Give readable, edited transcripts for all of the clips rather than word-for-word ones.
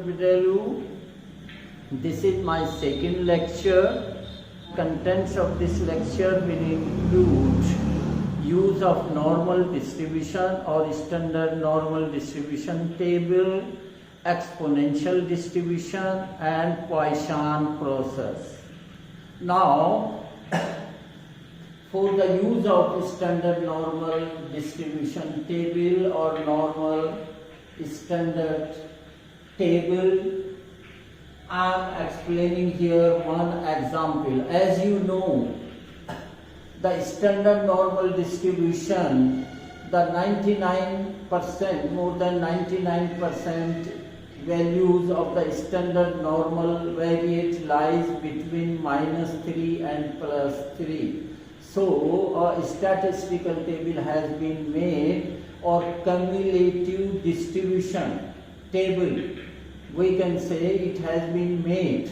Vidalu. This is my second lecture. Contents of this lecture will include use of normal distribution or standard normal distribution table, exponential distribution and Poisson process. Now, for the use of standard normal distribution table or normal standard table, I am explaining here one example. As you know, the standard normal distribution, the 99%, more than 99% values of the standard normal variate lies between -3 and +3. So a statistical table has been made, or cumulative distribution table, we can say it has been made.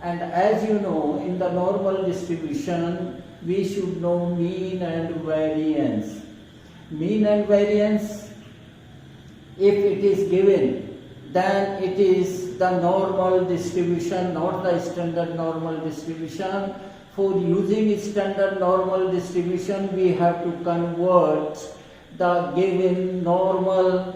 And as you know, in the normal distribution we should know mean and variance. Mean and variance, if it is given, then it is the normal distribution, not the standard normal distribution. For using standard normal distribution, we have to convert the given normal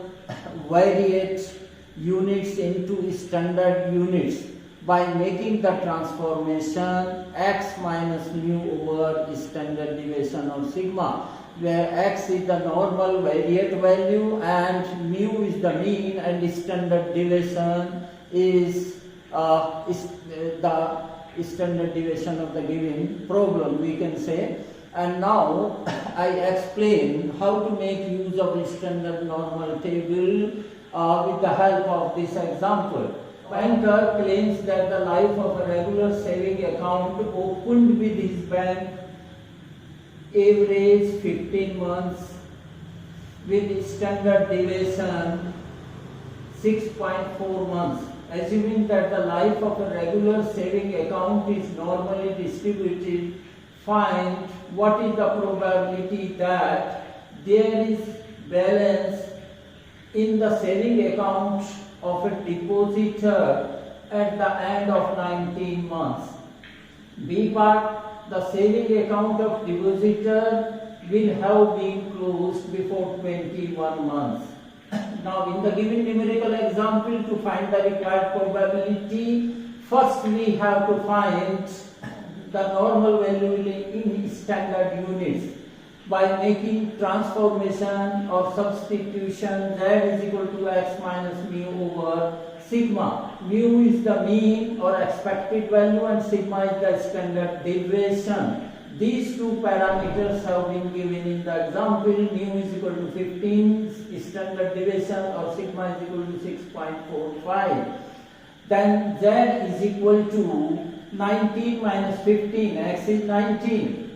variate units into standard units by making the transformation x minus mu over standard deviation or sigma, where x is the normal variate value and mu is the mean and standard deviation is the standard deviation of the given problem, we can say. And now I explain how to make use of the standard normal table with the help of this example. Banker claims that the life of a regular saving account opened with his bank average 15 months with standard deviation 6.4 months. Assuming that the life of a regular saving account is normally distributed, find what is the probability that there is balance in the saving account of a depositor at the end of 19 months. B part, the saving account of depositor will have been closed before 21 months. Now, in the given numerical example, to find the required probability, first we have to find the normal value in standard units by making transformation or substitution. Z is equal to x minus mu over sigma. Mu is the mean or expected value and sigma is the standard deviation. These two parameters have been given in the example. Mu is equal to 15, standard deviation, or sigma is equal to 6.45. Then Z is equal to 19 minus 15, x is 19,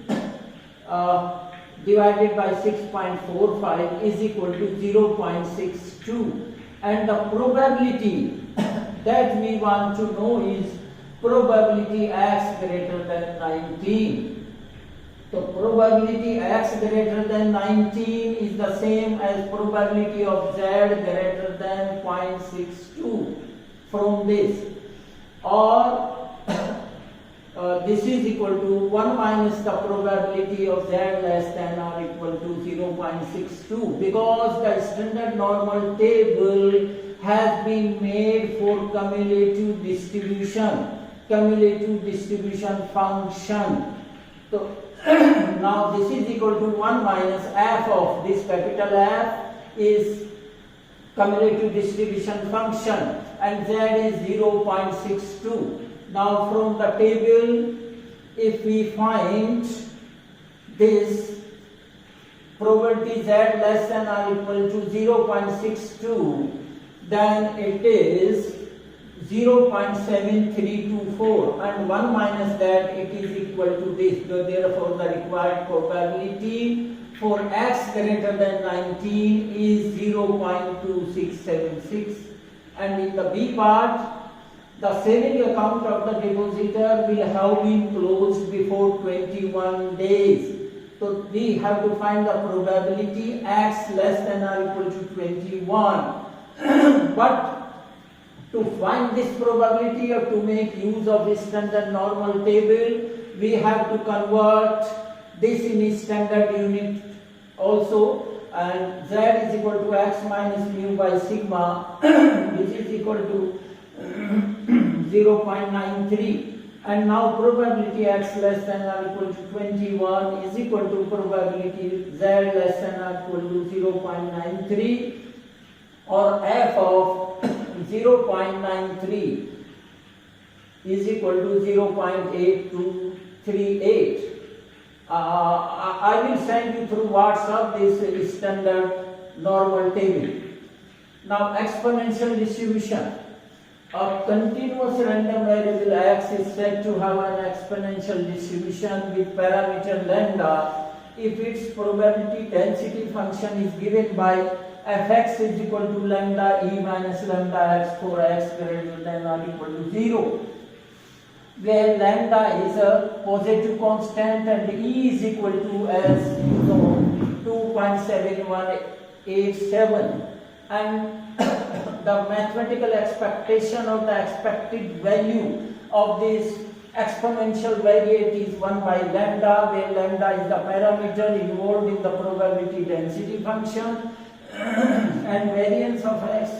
divided by 6.45 is equal to 0.62. And the probability that we want to know is probability x greater than 19. So probability x greater than 19 is the same as probability of z greater than 0.62 from this. Or this is equal to 1 minus the probability of z less than or equal to 0.62, because the standard normal table has been made for cumulative distribution function. So now this is equal to 1 minus f of this capital F is cumulative distribution function and z is 0.62. Now from the table, if we find this probability z less than or equal to 0.62, then it is 0.7324, and 1 minus that, it is equal to this. So therefore the required probability for x greater than 19 is 0.2676. And in the B part, the saving account of the depositor will have been closed before 21 days. So we have to find the probability x less than or equal to 21. But To find this probability or to make use of the standard normal table, we have to convert this in standard unit also, and z is equal to x minus mu by sigma which is equal to 0.93, and now probability x less than or equal to 21 is equal to probability z less than or equal to 0.93, or f of 0.93 is equal to 0.8238. I will send you through WhatsApp this standard normal table. Now exponential distribution. A continuous random variable x is said to have an exponential distribution with parameter lambda if its probability density function is given by fx is equal to lambda e minus lambda x for x greater than or equal to 0, where lambda is a positive constant and e is equal to, as you know, 2.7187, and the mathematical expectation of the expected value of this exponential variate is 1 by lambda, where lambda is the parameter involved in the probability density function, and variance of x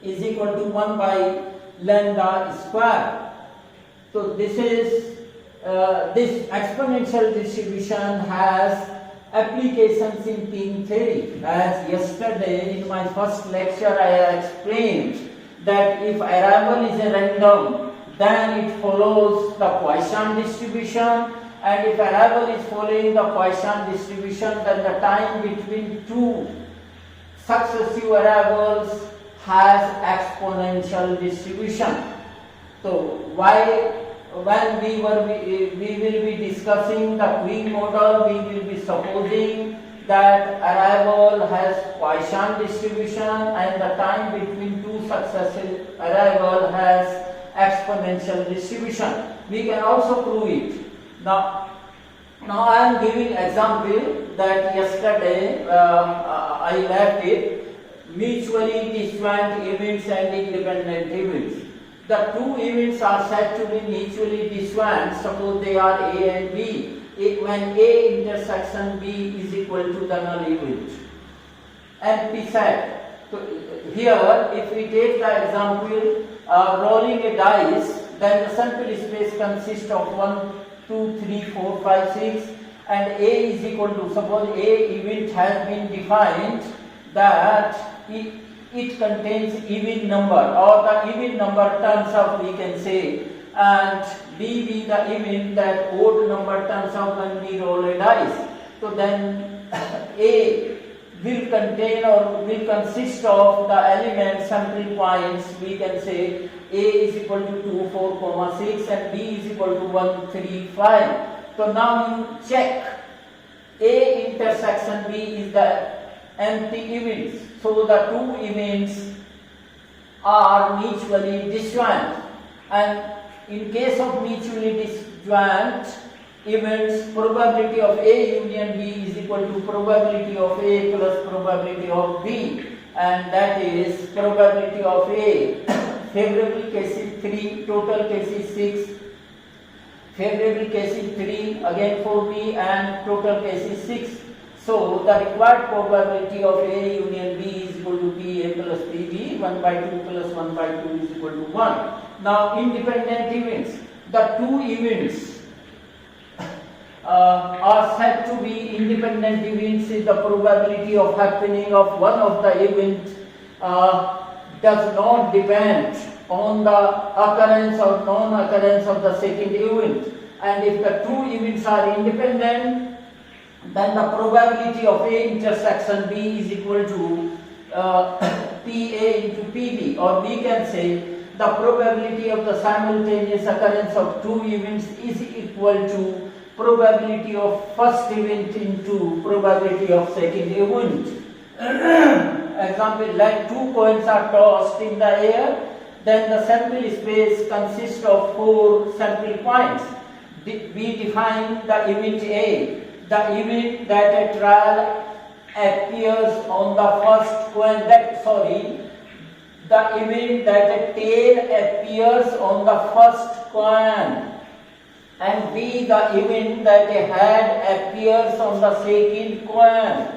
is equal to 1 by lambda square. So this is this exponential distribution has applications in pin theory. As yesterday in my first lecture I explained that if arrival is a random, then it follows the Poisson distribution, and if arrival is following the Poisson distribution, then the time between two successive arrivals has exponential distribution. So when we will be discussing the Queen model, we will be supposing that arrival has Poisson distribution and the time between two successive arrival has exponential distribution. We can also prove it. Now I am giving example that yesterday I left it, mutually disjoint events and independent events. The two events are said to be mutually disjoint, suppose they are A and B. When A intersection B is equal to the null event. And P said, so here if we take the example rolling a dice, then the sample space consists of 1, 2, 3, 4, 5, 6, and A is equal to, suppose A event has been defined that it contains even number, or the even number turns up we can say, and B be the event that odd number turns up when we roll a dice. So then A will contain or will consist of the element sample points, we can say A is equal to 2, 4, 6 and B is equal to 1, 3, 5. So now you check A intersection B is the empty events. So the two events are mutually disjoint, and in case of mutually disjoint events, probability of A union B is equal to probability of A plus probability of B, and that is probability of A. Favorable case is 3, total case is 6. Favorable case is 3 again for B, and total case is 6. So the required probability of A union B is equal to B A plus PB, 1 by 2 plus 1 by 2 is equal to 1. Now independent events, the two events are said to be independent events. Is the probability of happening of one of the event does not depend on the occurrence or non-occurrence of the second event, and if the two events are independent, then the probability of A intersection B is equal to PA into PB, or we can say the probability of the simultaneous occurrence of two events is equal to probability of first event into probability of second event. Example, like two coins are tossed in the air, then the sample space consists of 4 sample points. We define the event A, the event that a trial appears on the first coin, the event that a tail appears on the first coin, and B, the event that a head appears on the second coin.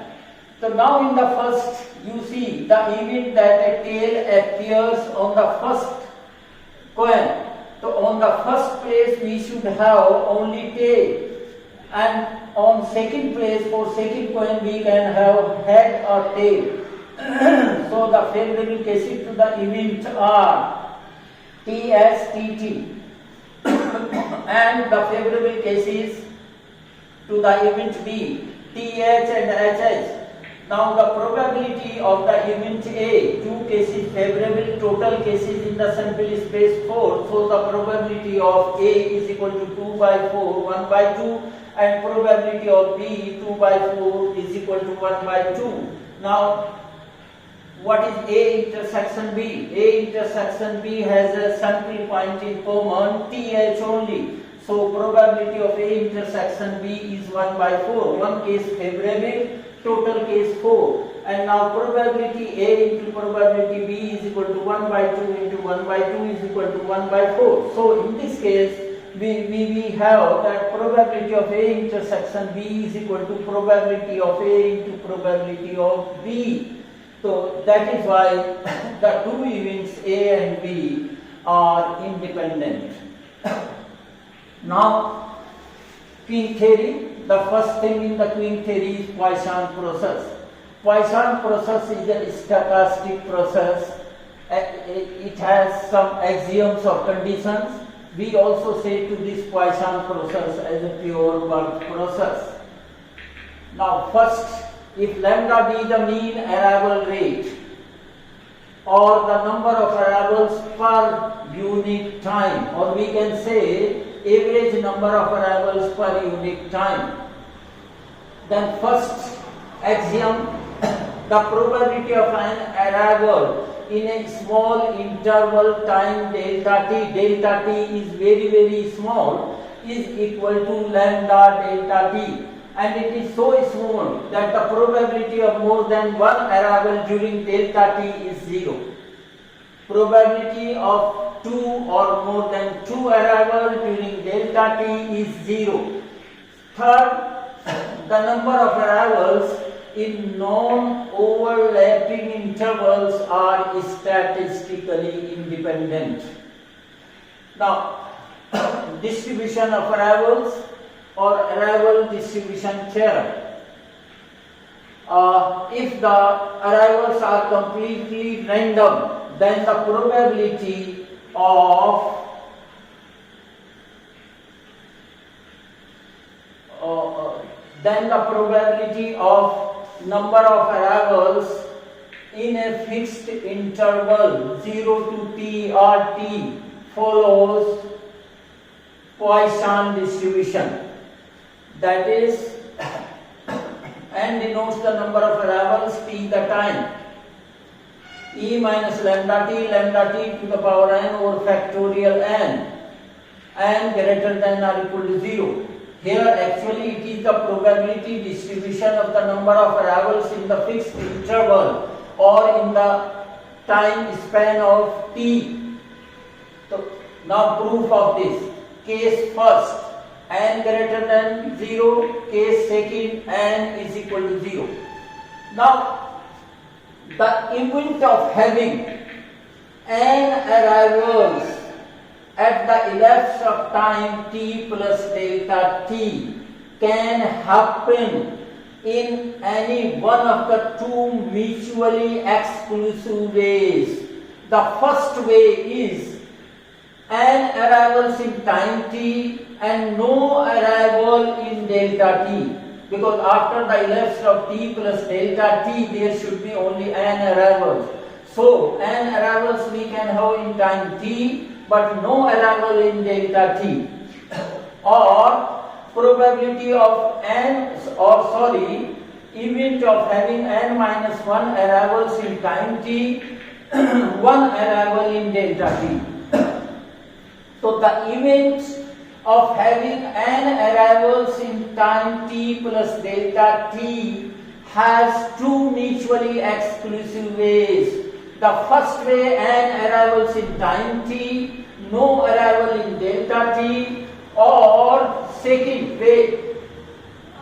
So now in the first, you see the event that a tail appears on the first coin. So on the first place we should have only tail, and on second place for second coin we can have head or tail. So the favorable cases to the event are T, S, T, T. And the favorable cases to the event B, TH and HH. Now the probability of the event A, 2 cases favorable, total cases in the sample space 4. So the probability of A is equal to 2 by 4, 1 by 2, and probability of B, 2 by 4 is equal to 1 by 2. Now what is A intersection B? A intersection B has a sample point in common, TH only. So probability of A intersection B is 1 by 4. One case favorable, total case 4. And now probability A into probability B is equal to 1 by 2 into 1 by 2 is equal to 1 by 4. So in this case, we have that probability of A intersection B is equal to probability of A into probability of B. So that is why the two events A and B are independent. Now, Quine theory. The first thing in the Quine theory is Poisson process. Poisson process is a stochastic process. It has some axioms or conditions. We also say to this Poisson process as a pure work process. Now, first, if lambda be the mean arrival rate or the number of arrivals per unit time, or we can say average number of arrivals per unit time, then first axiom, the probability of an arrival in a small interval time delta t is very small, is equal to lambda delta t. And it is so small that the probability of more than one arrival during delta t is 0. Probability of 2 or more than 2 arrivals during delta t is 0. Third, the number of arrivals in non-overlapping intervals are statistically independent. Now, distribution of arrivals or arrival distribution theorem. If the arrivals are completely random, then the probability of number of arrivals in a fixed interval 0 to t or t follows Poisson distribution. That is, n denotes the number of arrivals, t the time. E minus lambda t to the power n over factorial n greater than or equal to 0. Here actually it is the probability distribution of the number of arrivals in the fixed interval or in the time span of t. So now proof of this. Case first, n greater than 0, case second, n is equal to 0. Now, the event of having n arrivals at the elapse of time t plus delta t can happen in any one of the two mutually exclusive ways. The first way is n arrivals in time t and no arrival in delta t, because after the elapse of t plus delta t there should be only n arrivals. So n arrivals we can have in time t but no arrival in delta t. Or probability of event of having n minus 1 arrivals in time t, 1 arrival in delta t. So the event of having n arrivals in time t plus delta t has two mutually exclusive ways. The first way, n arrivals in time t, no arrival in delta t, or second way,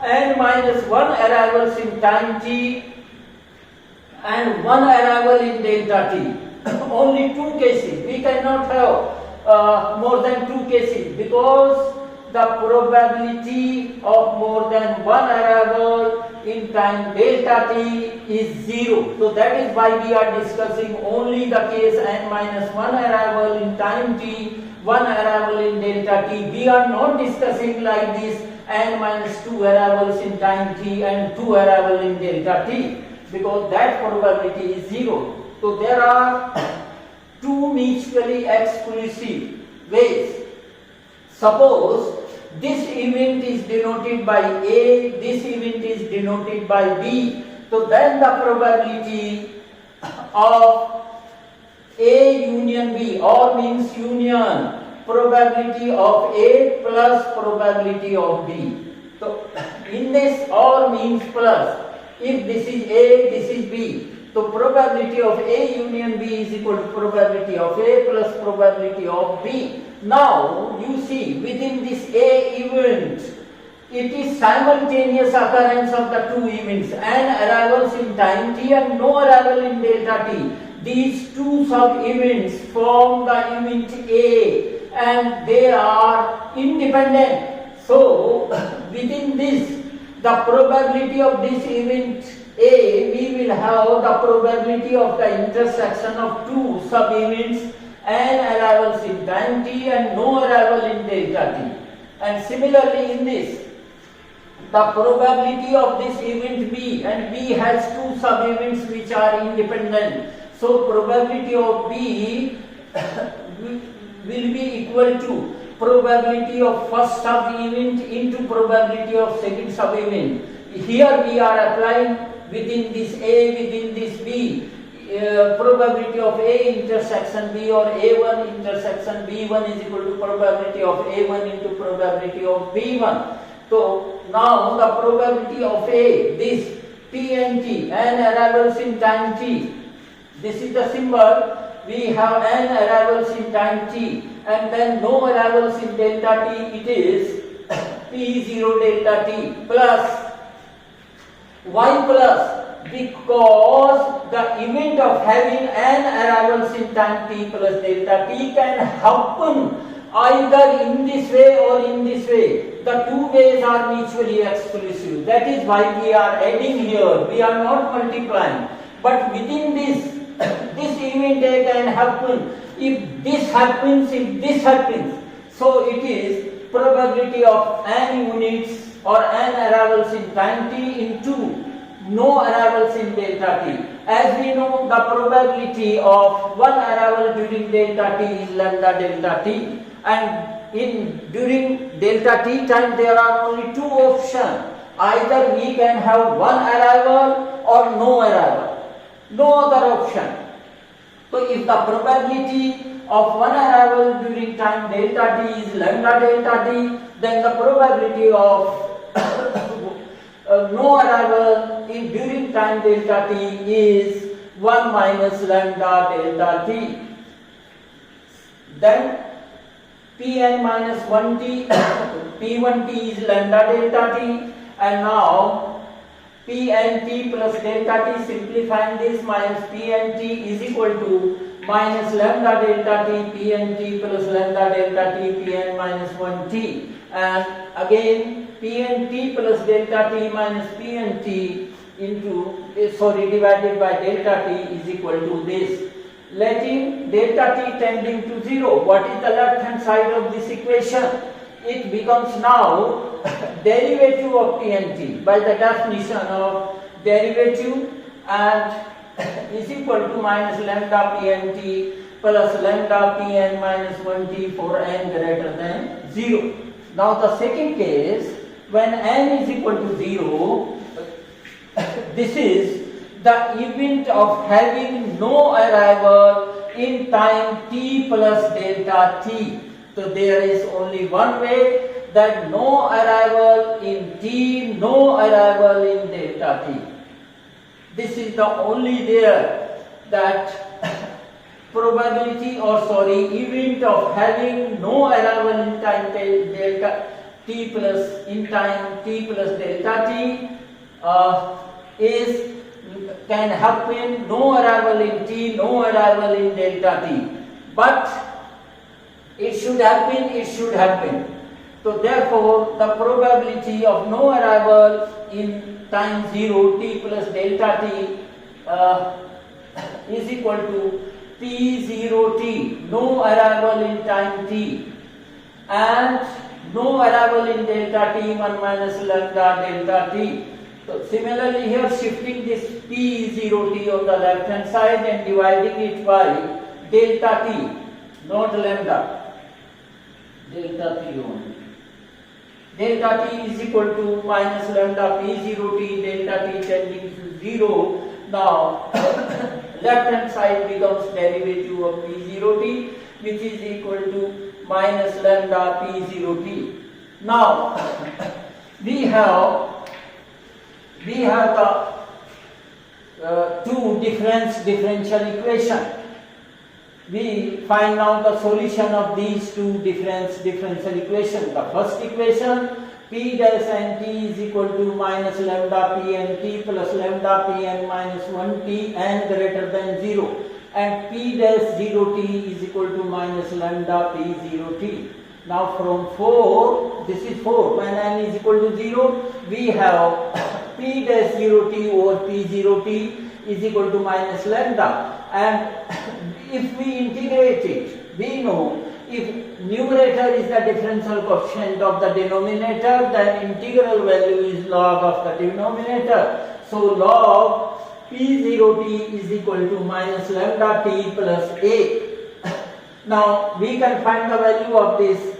n minus 1 arrivals in time t and 1 arrival in delta t. Only two cases. We cannot have more than two cases because the probability of more than one arrival in time delta t is 0. So that is why we are discussing only the case n minus 1 arrival in time t, 1 arrival in delta t. We are not discussing like this n minus 2 arrivals in time t and 2 arrival in delta t, because that probability is 0. So there are two mutually exclusive ways. Suppose this event is denoted by A, this event is denoted by B. So then the probability of A union B, or means union, probability of A plus probability of B. So in this or means plus, if this is A, this is B. So probability of A union B is equal to probability of A plus probability of B. Now you see within this A event, it is simultaneous occurrence of the two events, n arrivals in time t and no arrival in delta t. These two sub-events form the event A and they are independent. So within this, the probability of this event A, we will have the probability of the intersection of two sub-events, n arrivals in time t and no arrival in delta t. And similarly in this, the probability of this event B, and B has two sub-events which are independent. So probability of B will be equal to probability of first sub-event into probability of second sub-event. Here we are applying within this A, within this B, probability of A intersection B or A1 intersection B1 is equal to probability of A1 into probability of B1. So now the probability of A, this P and T, n arrivals in time t, this is the symbol. We have n arrivals in time t and then no arrivals in delta t, it is P0 delta t plus. Why plus? Because the event of having n arrivals in time t plus delta t can happen either in this way or in this way. The two ways are mutually exclusive. That is why we are adding here. We are not multiplying. But within this, this event A can happen if this happens, if this happens. So it is probability of n units or n arrivals in time t into no arrivals in delta t. As we know, the probability of one arrival during delta t is lambda delta t, and during delta t time there are only two options. Either we can have one arrival or no arrival, no other option. So if the probability of one arrival during time delta t is lambda delta t, then the probability of no arrival during time delta t is 1 minus lambda delta t. Then Pn minus 1t, P1t is lambda delta t, and now Pnt plus delta t, simplifying this, minus Pnt is equal to minus lambda delta t Pnt plus lambda delta t Pn minus 1t, and again Pnt plus delta t minus Pnt into divided by delta t is equal to this. Letting delta t tending to 0, what is the left hand side of this equation? It becomes now derivative of Pnt by the definition of derivative, and is equal to minus lambda Pnt plus lambda Pn minus 1t for n greater than 0. Now the second case, when n is equal to 0, this is the event of having no arrival in time t plus delta t. So there is only one way, that no arrival in t, no arrival in delta t. This is the only there that event of having no arrival in time delta t plus in time t plus delta t can happen no arrival in t, no arrival in delta t, but it should happen. So therefore the probability of no arrival in time 0 t plus delta t is equal to P0t, no arrival in time t, and no arrival in delta t 1 minus lambda delta t. So similarly here, shifting this P0t on the left hand side and dividing it by delta t, not lambda, delta t only. Delta t is equal to minus lambda P0t, delta t tending to 0. Now left hand side becomes derivative of P0t, which is equal to minus lambda P0t. Now we have the two differential equation. We find out the solution of these two differential equations. The first equation, P dash n t is equal to minus lambda p n t plus lambda p n minus 1 t n greater than 0, and P dash 0 t is equal to minus lambda p 0 t. Now from 4, this is 4, when n is equal to 0, we have P dash 0 t over P 0 t is equal to minus lambda, and if we integrate it, we know if numerator is the differential coefficient of the denominator, then integral value is log of the denominator. So log P0t is equal to minus lambda t plus a. Now we can find the value of this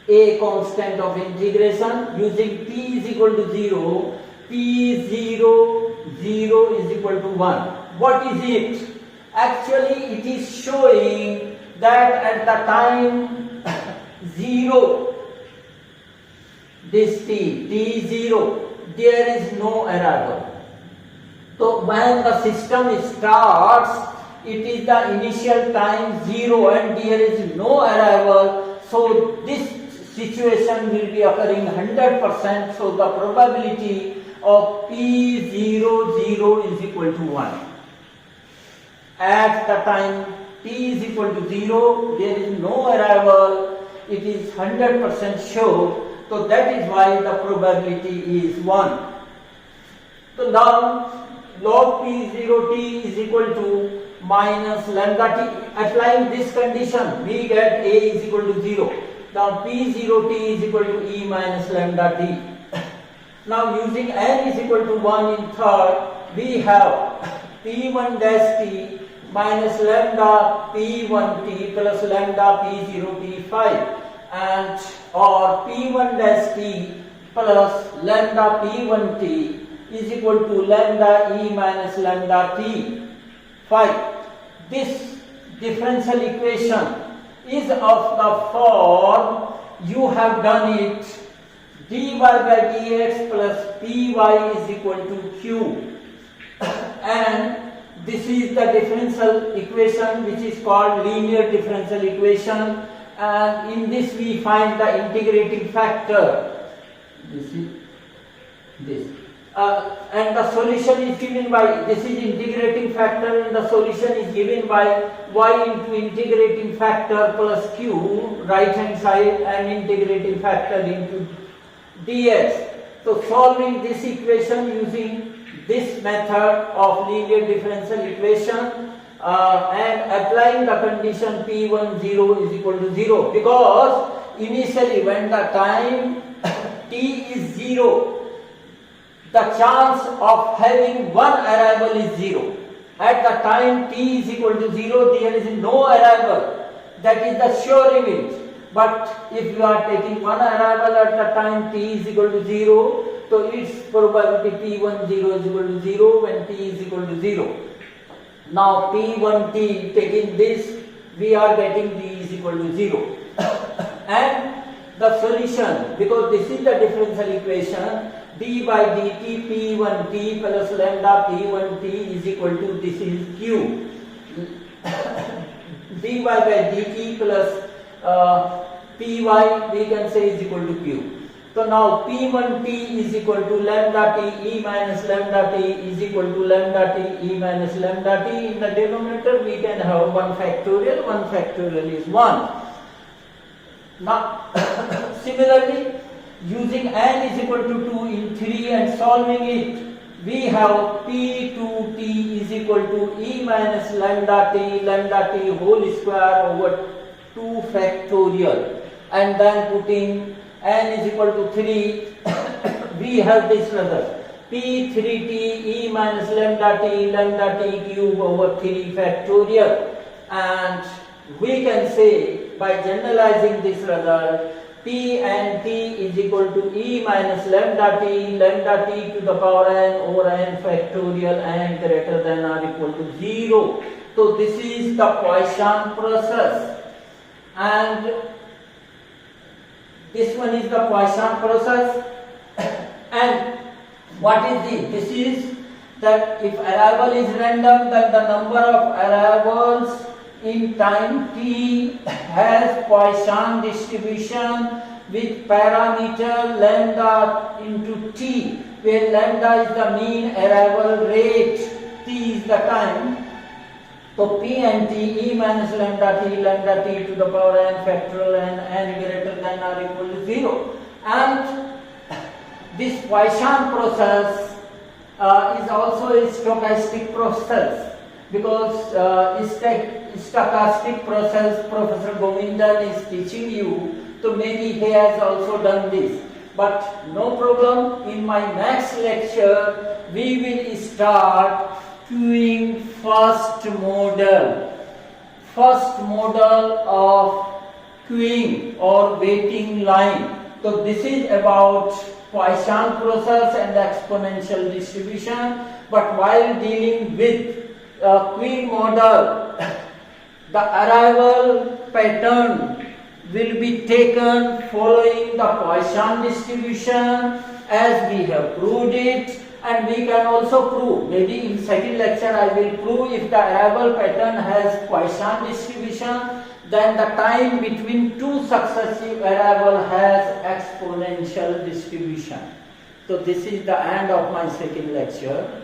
a constant of integration using t is equal to 0, P0 0 is equal to 1. What is it? Actually it is showing that at the time 0, this t0, there is no arrival. So when the system starts, it is the initial time 0 and there is no arrival. So this situation will be occurring 100%. So the probability of P00 is equal to 1. At the time t is equal to 0, there is no arrival, it is 100% sure. So that is why the probability is 1. So now log P0t is equal to minus lambda t. Applying this condition, we get a is equal to 0. Now P0t is equal to e minus lambda t. Now using n is equal to 1 in third, we have P1 dash t minus lambda P1t plus lambda P0t 5, and or P1 dash t plus lambda P1t is equal to lambda e minus lambda t 5. This differential equation is of the form you have done it dy by dx plus py is equal to q, and this is the differential equation which is called linear differential equation, and in this we find the integrating factor. This is this. And the solution is given by, this is integrating factor, and the solution is given by y into integrating factor plus q right hand side and integrating factor into dx. So solving this equation using this method of linear differential equation and applying the condition P10 is equal to 0, because initially when the time t is 0, the chance of having one arrival is 0. At the time t is equal to 0, there is no arrival. That is the sure event. But if you are taking one arrival at the time t is equal to 0, so its probability P10 is equal to 0 when t is equal to 0. Now P1t, taking this, we are getting t is equal to 0. And the solution, because this is the differential equation, d by dt P1t plus lambda P1t is equal to, this is q. dy by dt plus py we can say is equal to q. So now P1 t is equal to lambda t e minus lambda t is equal to lambda t e minus lambda t. In the denominator we can have 1 factorial. 1 factorial is 1. Now similarly, using n is equal to 2 in 3 and solving it, we have P2t is equal to e minus lambda t whole square over 2 factorial, and then putting n is equal to 3, we have this result. P3t e minus lambda t cube over 3 factorial, and we can say by generalizing this result, P and t is equal to e minus lambda t to the power n over n factorial and greater than or equal to 0. So this is the Poisson process, and this one is the Poisson process. And what is this? This is that if arrival is random, then the number of arrivals in time t has Poisson distribution with parameter lambda into t, where lambda is the mean arrival rate, t is the time. So p and t e minus lambda t to the power n factorial n greater than or equal to 0. And this Poisson process is also a stochastic process, because stochastic process Professor Govindan is teaching you, so maybe he has also done this. But no problem, in my next lecture we will start queuing first model of queuing or waiting line. So this is about Poisson process and exponential distribution. But while dealing with queuing model, the arrival pattern will be taken following the Poisson distribution as we have proved it. And we can also prove, maybe in second lecture I will prove, if the arrival pattern has Poisson distribution, then the time between two successive arrival has exponential distribution. So this is the end of my second lecture.